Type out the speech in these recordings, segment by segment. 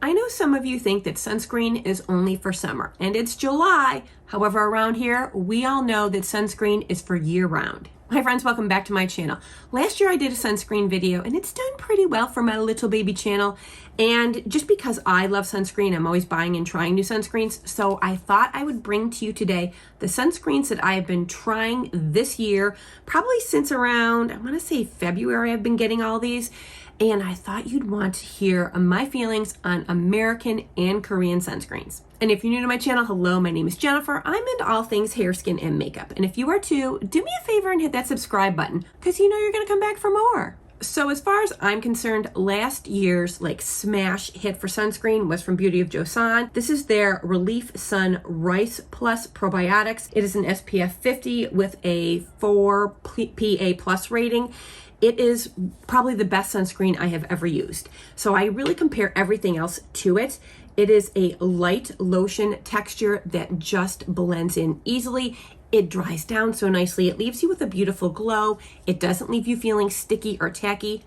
I know some of you think that sunscreen is only for summer, and it's July. However, around here, we all know that sunscreen is for year-round. Hi friends, welcome back to my channel. Last year I did a sunscreen video, and it's done pretty well for my little baby channel. And just because I love sunscreen, I'm always buying and trying new sunscreens. So I thought I would bring to you today the sunscreens that I have been trying this year, probably since around, I want to say February I've been getting all these. And I thought you'd want to hear my feelings on American and Korean sunscreens. And if you're new to my channel, hello, my name is Jennifer. I'm into all things hair, skin, and makeup. And if you are too, do me a favor and hit that subscribe button, because you know you're gonna come back for more. So as far as I'm concerned, last year's smash hit for sunscreen was from Beauty of Joseon. This is their Relief Sun Rice Plus Probiotics. It is an SPF 50 with a 4 PA plus rating. It is probably the best sunscreen I have ever used. So I really compare everything else to it. It is a light lotion texture that just blends in easily. It dries down so nicely. It leaves you with a beautiful glow. It doesn't leave you feeling sticky or tacky.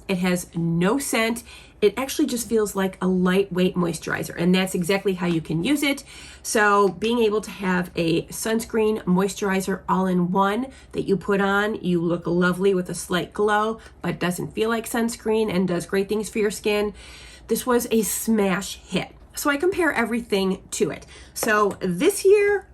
It has no scent. It actually just feels like a lightweight moisturizer, and that's exactly how you can use it. So being able to have a sunscreen moisturizer all in one that you put on, you look lovely with a slight glow, but doesn't feel like sunscreen and does great things for your skin. This was a smash hit. So I compare everything to it. So this year,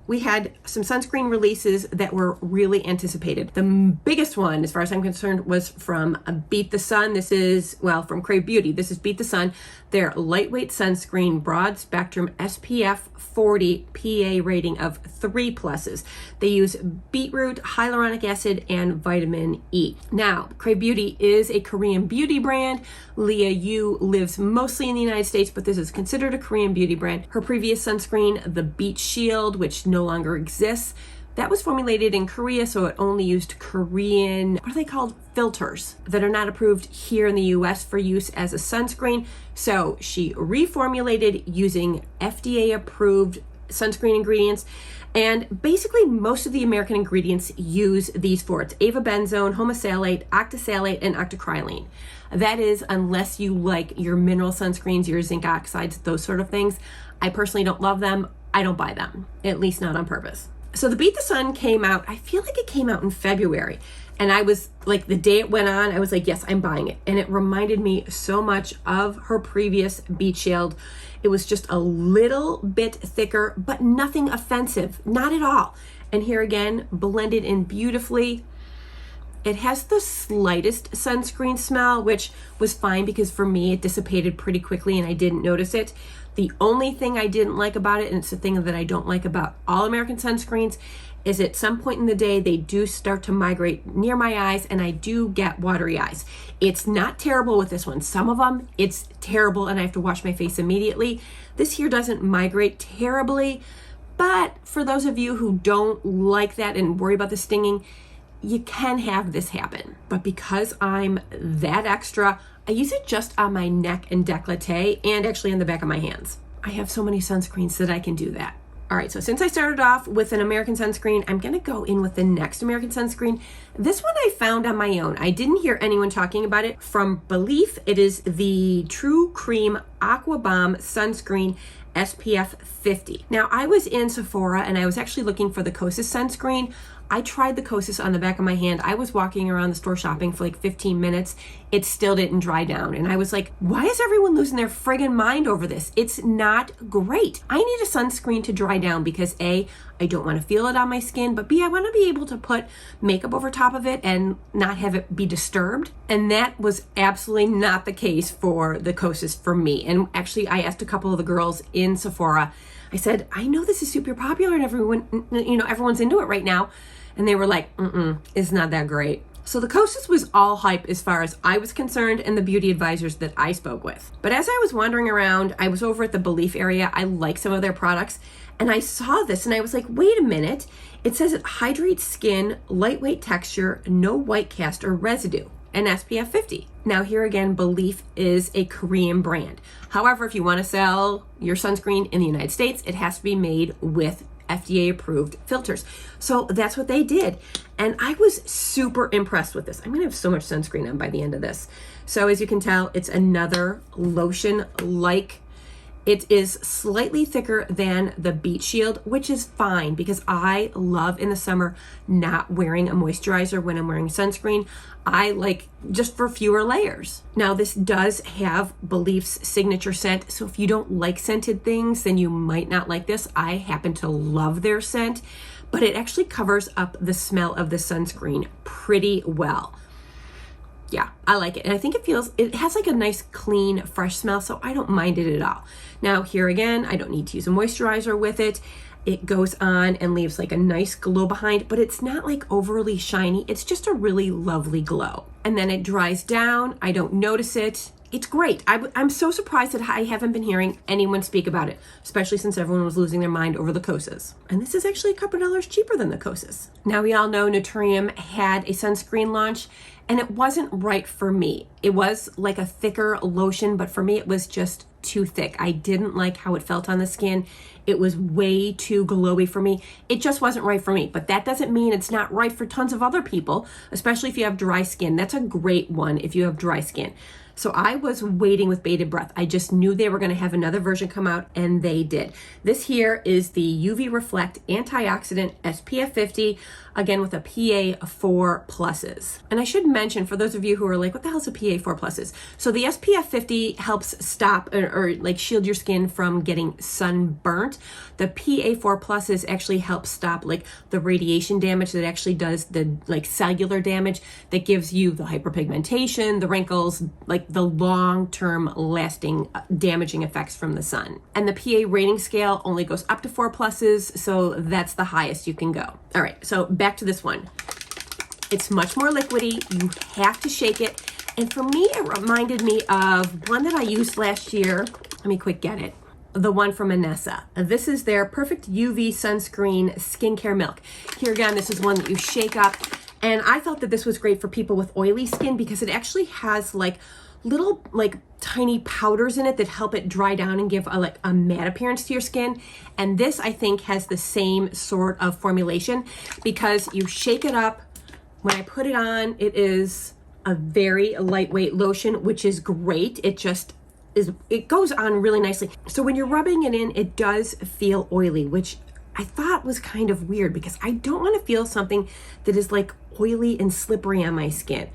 we had some sunscreen releases that were really anticipated. The biggest one, as far as I'm concerned, was from Beat the Sun. This is, well, from Crave Beauty. This is Beat the Sun. Their lightweight sunscreen, broad spectrum SPF 40 PA rating of 3 pluses. They use beetroot, hyaluronic acid, and vitamin E. Now, Crave Beauty is a Korean beauty brand. Leah Yu lives mostly in the United States, but this is considered a Korean beauty brand. Her previous sunscreen, the Beach Shield, which no longer exists, that was formulated in Korea, so it only used Korean, what are they called? Filters that are not approved here in the US for use as a sunscreen. So she reformulated using FDA approved sunscreen ingredients. And basically most of the American ingredients use these four. It's avobenzone, homosalate, octisalate, and octocrylene. That is, unless you like your mineral sunscreens, your zinc oxides, those sort of things. I personally don't love them. I don't buy them, at least not on purpose. So the Beat the Sun came out, I feel like it came out in February. And I was like, the day it went on, I was like, yes, I'm buying it. And it reminded me so much of her previous Beach Shield. It was just a little bit thicker, but nothing offensive, not at all. And here again, blended in beautifully. It has the slightest sunscreen smell, which was fine because for me, it dissipated pretty quickly and I didn't notice it. The only thing I didn't like about it, and it's the thing that I don't like about all American sunscreens, is at some point in the day, they do start to migrate near my eyes and I do get watery eyes. It's not terrible with this one. Some of them, it's terrible and I have to wash my face immediately. This here doesn't migrate terribly, but for those of you who don't like that and worry about the stinging, you can have this happen. But because I'm that extra, I use it just on my neck and décolleté and actually on the back of my hands. I have so many sunscreens that I can do that. All right, so since I started off with an American sunscreen, I'm gonna go in with the next American sunscreen. This one I found on my own. I didn't hear anyone talking about it. From Belief, it is the True Cream Aqua Bomb Sunscreen SPF 50. Now, I was in Sephora and I was actually looking for the Kosas sunscreen. I tried the Kosas on the back of my hand. I was walking around the store shopping for like 15 minutes. It still didn't dry down. And I was like, why is everyone losing their friggin' mind over this? It's not great. I need a sunscreen to dry down because A, I don't want to feel it on my skin, but B, I want to be able to put makeup over top of it and not have it be disturbed. And that was absolutely not the case for the Kosas for me. And actually, I asked a couple of the girls in Sephora, I said, I know this is super popular and everyone, everyone's into it right now. And they were like, it's not that great. So the Kosas was all hype as far as I was concerned and the beauty advisors that I spoke with. But as I was wandering around, I was over at the Belief area. I like some of their products and I saw this and I was like, wait a minute. It says it hydrates skin, lightweight texture, no white cast or residue, and SPF 50. Now here again, Belief is a Korean brand. However, if you want to sell your sunscreen in the United States, it has to be made with FDA approved filters. So that's what they did. And I was super impressed with this. I'm gonna have so much sunscreen on by the end of this. So as you can tell, it's another lotion-like. It is slightly thicker than the Beach Shield, which is fine because I love in the summer not wearing a moisturizer when I'm wearing sunscreen. I like just for fewer layers. Now this does have Belief's signature scent, so if you don't like scented things, then you might not like this. I happen to love their scent, but it actually covers up the smell of the sunscreen pretty well. Yeah, I like it. And I think it has like a nice, clean, fresh smell, so I don't mind it at all. Now, here again, I don't need to use a moisturizer with it. It goes on and leaves like a nice glow behind, but it's not like overly shiny. It's just a really lovely glow. And then it dries down. I don't notice it. It's great. I'm so surprised that I haven't been hearing anyone speak about it, especially since everyone was losing their mind over the Kosas. And this is actually a couple dollars cheaper than the Kosas. Now, we all know Naturium had a sunscreen launch, and it wasn't right for me. It was like a thicker lotion, but for me, it was just too thick. I didn't like how it felt on the skin. It was way too glowy for me. It just wasn't right for me, but that doesn't mean it's not right for tons of other people, especially if you have dry skin. That's a great one if you have dry skin. So I was waiting with bated breath. I just knew they were going to have another version come out, and they did. This here is the UV Reflect Antioxidant SPF 50, again with a PA 4 pluses. And I should mention, for those of you who are like, what the hell is a PA 4 pluses? So the SPF 50 helps stop or like shield your skin from getting sunburnt. The PA 4 pluses actually help stop like the radiation damage that actually does the like cellular damage that gives you the hyperpigmentation, the wrinkles, like the long-term lasting damaging effects from the sun. And the PA rating scale only goes up to 4 pluses, so that's the highest you can go. All right, so back to this one. It's much more liquidy. You have to shake it. And for me, it reminded me of one that I used last year. Let me quick get it. The one from Anessa. This is their Perfect UV Sunscreen Skincare Milk. Here again, this is one that you shake up. And I thought that this was great for people with oily skin because it actually has like little like tiny powders in it that help it dry down and give a matte appearance to your skin. And this, I think, has the same sort of formulation because you shake it up. When I put it on, it is a very lightweight lotion, which is great. It goes on really nicely. So when you're rubbing it in, it does feel oily, which I thought was kind of weird because I don't want to feel something that is like oily and slippery on my skin.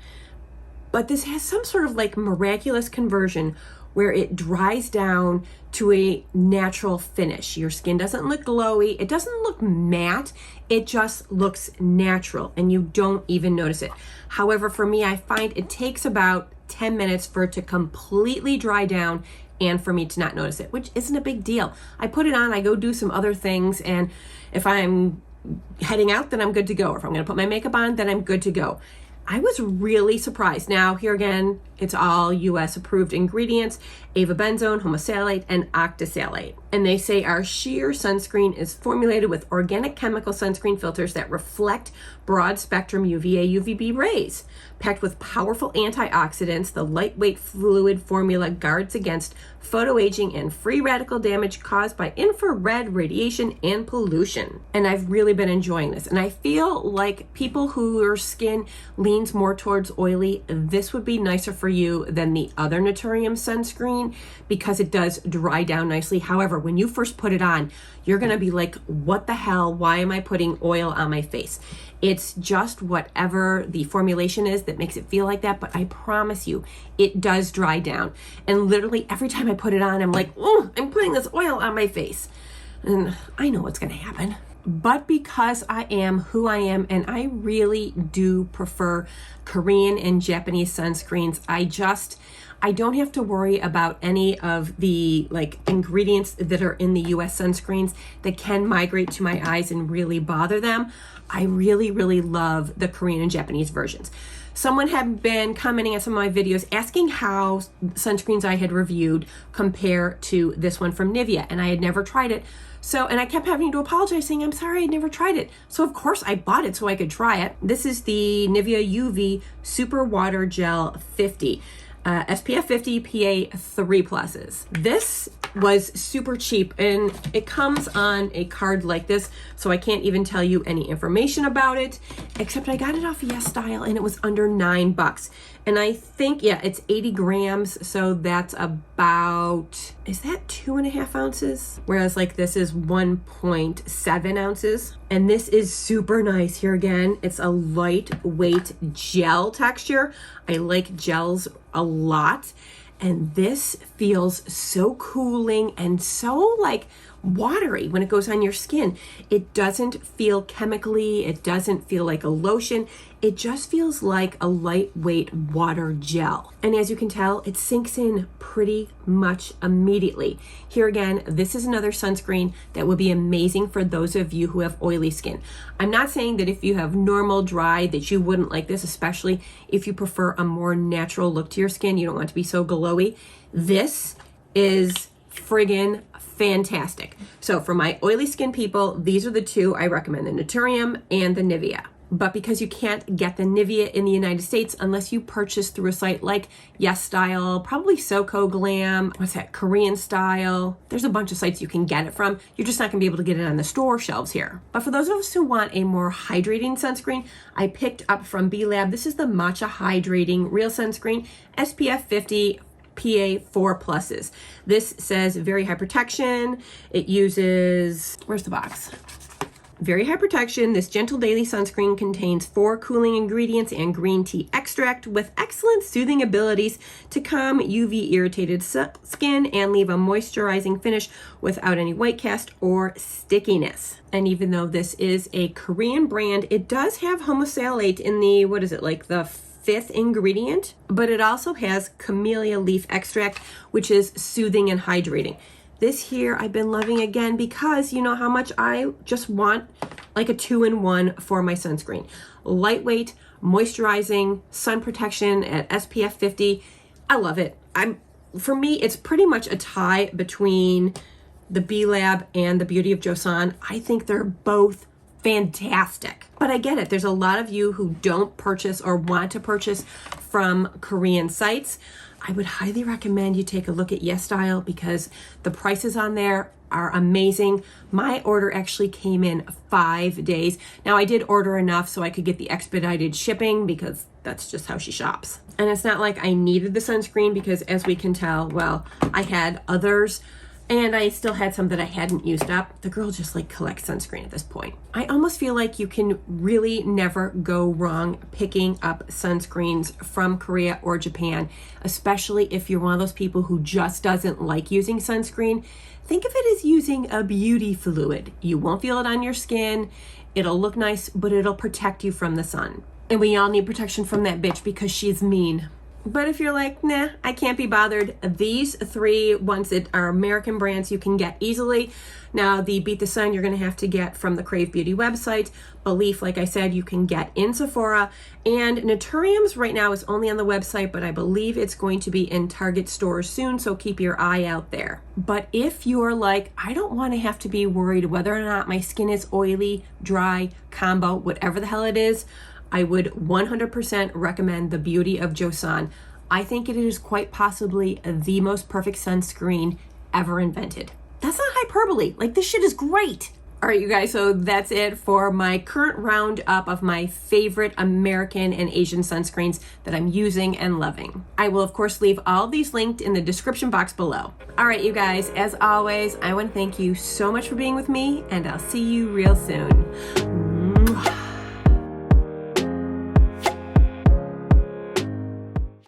But this has some sort of like miraculous conversion where it dries down to a natural finish. Your skin doesn't look glowy. It doesn't look matte. It just looks natural and you don't even notice it. However, for me, I find it takes about 10 minutes for it to completely dry down and for me to not notice it, which isn't a big deal. I put it on, I go do some other things, and if I'm heading out, then I'm good to go. Or if I'm gonna put my makeup on, then I'm good to go. I was really surprised. Now, here again, it's all US approved ingredients, avobenzone, homosalate, and octisalate. And they say our sheer sunscreen is formulated with organic chemical sunscreen filters that reflect broad spectrum UVA, UVB rays. Packed with powerful antioxidants, the lightweight fluid formula guards against photoaging and free radical damage caused by infrared radiation and pollution. And I've really been enjoying this. And I feel like people whose skin leans more towards oily, this would be nicer for you than the other Naturium sunscreen because it does dry down nicely. However, when you first put it on, you're gonna be like, what the hell? Why am I putting oil on my face? It's just whatever the formulation is that makes it feel like that, but I promise you, it does dry down. And literally every time I put it on, I'm like, oh, I'm putting this oil on my face. And I know what's gonna happen. But because I am who I am, and I really do prefer Korean and Japanese sunscreens, I don't have to worry about any of the like ingredients that are in the US sunscreens that can migrate to my eyes and really bother them. I really, really love the Korean and Japanese versions. Someone had been commenting on some of my videos asking how sunscreens I had reviewed compare to this one from Nivea, and I had never tried it. And I kept having to apologize saying, I'm sorry, I'd never tried it. So of course I bought it so I could try it. This is the Nivea UV Super Water Gel 50. SPF 50, PA 3 pluses. This was super cheap, and it comes on a card like this, so I can't even tell you any information about it, except I got it off Yes Style and it was under $9. And I think, yeah, it's 80 grams, so that's about, is that 2.5 ounces? Whereas like this is 1.7 ounces. And this is super nice. Here again, it's a lightweight gel texture. I like gels a lot. And this feels so cooling and so like watery when it goes on your skin. It doesn't feel chemically. It doesn't feel like a lotion. It just feels like a lightweight water gel. And as you can tell, it sinks in pretty much immediately. Here again, this is another sunscreen that will be amazing for those of you who have oily skin. I'm not saying that if you have normal dry that you wouldn't like this, especially if you prefer a more natural look to your skin. You don't want to be so glowy. This is friggin' fantastic. So for my oily skin people, these are the two I recommend, the Naturium and the Nivea. But because you can't get the Nivea in the United States unless you purchase through a site like Yes Style, probably Soko Glam, what's that, Korean Style. There's a bunch of sites you can get it from. You're just not gonna be able to get it on the store shelves here. But for those of us who want a more hydrating sunscreen, I picked up from BLab. This is the Matcha Hydrating Real Sunscreen, SPF 50, PA 4+. This says very high protection. It uses, where's the box? Very high protection. This gentle daily sunscreen contains 4 cooling ingredients and green tea extract with excellent soothing abilities to calm UV irritated skin and leave a moisturizing finish without any white cast or stickiness. And even though this is a Korean brand, it does have homosalate in the, what is it, like the 5th ingredient, but it also has camellia leaf extract, which is soothing and hydrating. This here I've been loving again because you know how much I just want like a 2-in-1 for my sunscreen. Lightweight, moisturizing, sun protection at SPF 50. I love it. For me, it's pretty much a tie between the BLab and the Beauty of Joseon. I think they're both fantastic. But I get it. There's a lot of you who don't purchase or want to purchase from Korean sites. I would highly recommend you take a look at Yes Style because the prices on there are amazing. My order actually came in 5 days. Now I did order enough so I could get the expedited shipping because that's just how she shops. And it's not like I needed the sunscreen because as we can tell, well, I had others and I still had some that I hadn't used up. The girl just like collects sunscreen at this point. I almost feel like you can really never go wrong picking up sunscreens from Korea or Japan, especially if you're one of those people who just doesn't like using sunscreen. Think of it as using a beauty fluid. You won't feel it on your skin. It'll look nice, but it'll protect you from the sun. And we all need protection from that bitch because she's mean. But if you're like, nah, I can't be bothered, these 3 ones that are American brands you can get easily. Now, the Beat the Sun you're going to have to get from the Crave Beauty website. Belief, like I said, you can get in Sephora. And Naturium's right now is only on the website, but I believe it's going to be in Target stores soon, so keep your eye out there. But if you're like, I don't want to have to be worried whether or not my skin is oily, dry, combo, whatever the hell it is, I would 100% recommend the Beauty of Joseon. I think it is quite possibly the most perfect sunscreen ever invented. That's not hyperbole. Like, this shit is great. All right, you guys, so that's it for my current roundup of my favorite American and Asian sunscreens that I'm using and loving. I will, of course, leave all these linked in the description box below. All right, you guys, as always, I want to thank you so much for being with me, and I'll see you real soon.